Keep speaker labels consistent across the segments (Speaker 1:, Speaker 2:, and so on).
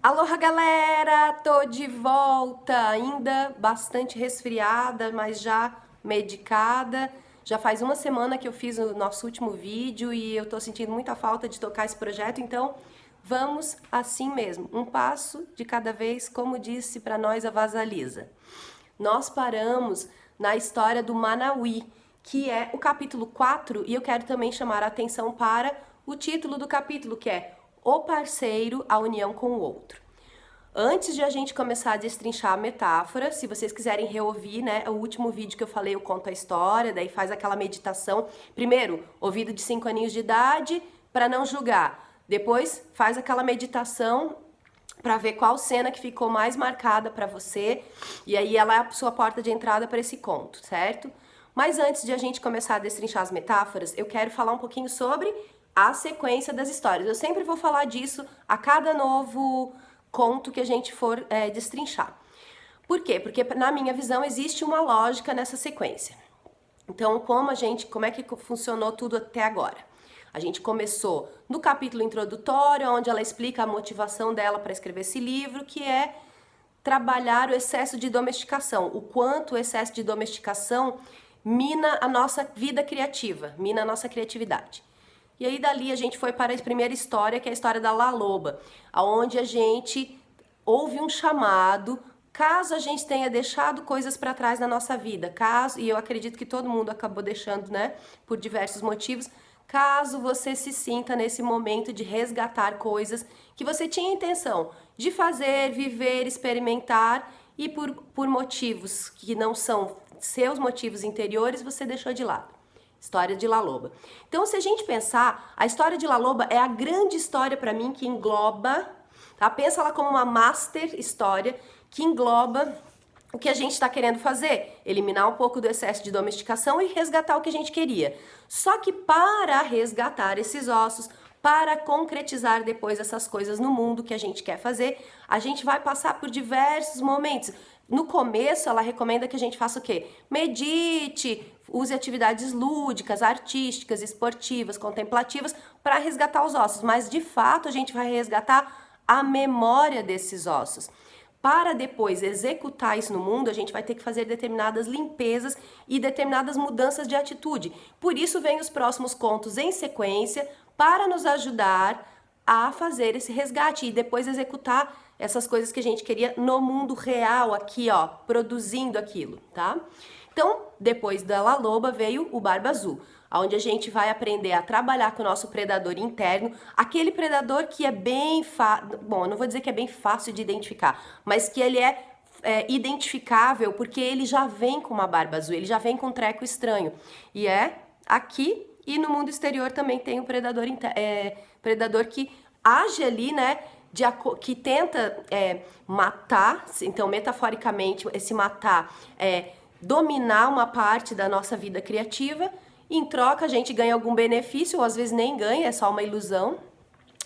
Speaker 1: Aloha, galera! Tô de volta, ainda bastante resfriada, mas já medicada. Já faz uma semana que eu fiz o nosso último vídeo e eu tô sentindo muita falta de tocar esse projeto, então vamos assim mesmo, um passo de cada vez, como disse para nós a Vasalisa. Nós paramos na história do Manauí, que é o capítulo 4, e eu quero também chamar a atenção para o título do capítulo, que é O Parceiro, a União com o Outro. Antes de a gente começar a destrinchar a metáfora, se vocês quiserem reouvir, né, o último vídeo que eu falei, eu conto a história, daí faz aquela meditação. Primeiro, ouvido de 5 aninhos de idade, para não julgar. Depois, faz aquela meditação para ver qual cena que ficou mais marcada para você, e aí ela é a sua porta de entrada para esse conto, certo? Mas antes de a gente começar a destrinchar as metáforas, eu quero falar um pouquinho sobre a sequência das histórias. Eu sempre vou falar disso a cada novo conto que a gente for destrinchar. Por quê? Porque na minha visão existe uma lógica nessa sequência. Então, como é que funcionou tudo até agora? A gente começou no capítulo introdutório, onde ela explica a motivação dela para escrever esse livro, que é trabalhar o excesso de domesticação, o quanto o excesso de domesticação mina a nossa vida criativa, mina a nossa criatividade. E aí dali a gente foi para a primeira história, que é a história da La Loba, onde a gente ouve um chamado, caso a gente tenha deixado coisas para trás na nossa vida, caso, e eu acredito que todo mundo acabou deixando, né, por diversos motivos, caso você se sinta nesse momento de resgatar coisas que você tinha intenção de fazer, viver, experimentar e por motivos que não são seus motivos interiores, você deixou de lado. História de La Loba. Então, se a gente pensar, a história de La Loba é a grande história para mim que engloba, tá? Pensa ela como uma master história que engloba o que a gente está querendo fazer, eliminar um pouco do excesso de domesticação e resgatar o que a gente queria. Só que para resgatar esses ossos, para concretizar depois essas coisas no mundo que a gente quer fazer, a gente vai passar por diversos momentos. No começo, ela recomenda que a gente faça o quê? Medite, use atividades lúdicas, artísticas, esportivas, contemplativas para resgatar os ossos. Mas, de fato, a gente vai resgatar a memória desses ossos. Para depois executar isso no mundo, a gente vai ter que fazer determinadas limpezas e determinadas mudanças de atitude. Por isso, vem os próximos contos em sequência para nos ajudar a fazer esse resgate e depois executar essas coisas que a gente queria no mundo real aqui, ó, produzindo aquilo, tá? Então, depois da La Loba veio o Barba Azul, onde a gente vai aprender a trabalhar com o nosso predador interno, aquele predador que é bem bom, eu não vou dizer que é bem fácil de identificar, mas que ele é identificável porque ele já vem com uma barba azul, ele já vem com um treco estranho. E é aqui e no mundo exterior também tem um predador que age ali, né? Que tenta matar, então metaforicamente esse matar é dominar uma parte da nossa vida criativa. Em troca a gente ganha algum benefício, ou às vezes nem ganha, é só uma ilusão,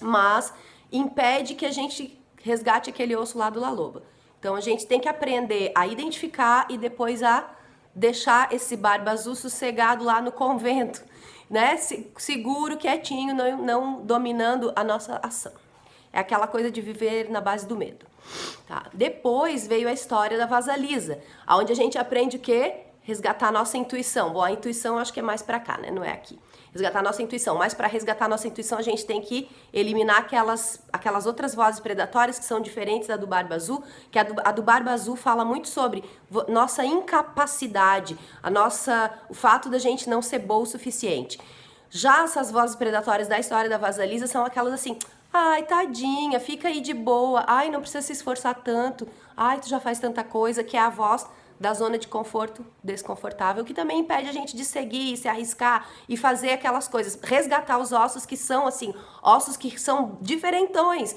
Speaker 1: mas impede que a gente resgate aquele osso lá do La Loba. Então a gente tem que aprender a identificar e depois a deixar esse Barba Azul sossegado lá no convento, né? Seguro, quietinho, não dominando a nossa ação. É aquela coisa de viver na base do medo. Tá? Depois veio a história da Vasalisa, onde a gente aprende o quê? Resgatar a nossa intuição. Bom, a intuição eu acho que é mais pra cá, né? Não é aqui. Resgatar a nossa intuição. Mas para resgatar a nossa intuição, a gente tem que eliminar aquelas outras vozes predatórias que são diferentes da do Barba Azul, que a do Barba Azul fala muito sobre nossa incapacidade, o fato da gente não ser boa o suficiente. Já essas vozes predatórias da história da Vasalisa são aquelas assim: ai, tadinha, fica aí de boa. Ai, não precisa se esforçar tanto. Ai, tu já faz tanta coisa, que é a voz da zona de conforto desconfortável, que também impede a gente de seguir, se arriscar e fazer aquelas coisas. Resgatar os ossos que são, assim, ossos que são diferentões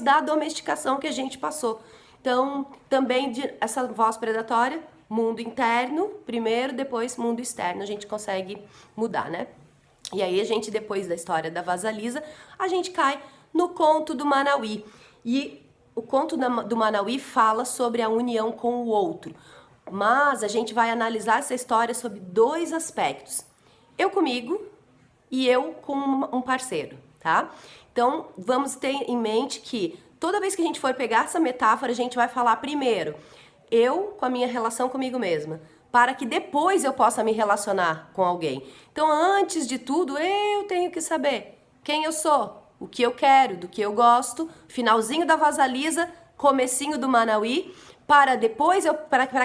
Speaker 1: da domesticação que a gente passou. Então, também essa voz predatória, mundo interno primeiro, depois mundo externo, a gente consegue mudar, né? E aí a gente, depois da história da Vasalisa, a gente cai no conto do Manauí. E o conto do Manauí fala sobre a união com o outro. Mas a gente vai analisar essa história sob dois aspectos. Eu comigo e eu com um parceiro, tá? Então, vamos ter em mente que toda vez que a gente for pegar essa metáfora, a gente vai falar primeiro eu com a minha relação comigo mesma, para que depois eu possa me relacionar com alguém. Então, antes de tudo, eu tenho que saber quem eu sou, o que eu quero, do que eu gosto, finalzinho da Vasalisa, comecinho do Manauí, para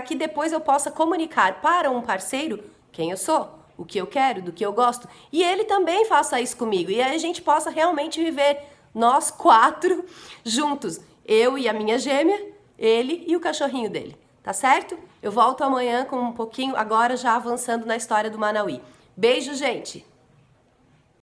Speaker 1: que depois eu possa comunicar para um parceiro quem eu sou, o que eu quero, do que eu gosto, e ele também faça isso comigo, e aí a gente possa realmente viver nós 4 juntos, eu e a minha gêmea, ele e o cachorrinho dele, tá certo? Eu volto amanhã com um pouquinho, agora já avançando na história do Manauí. Beijo, gente!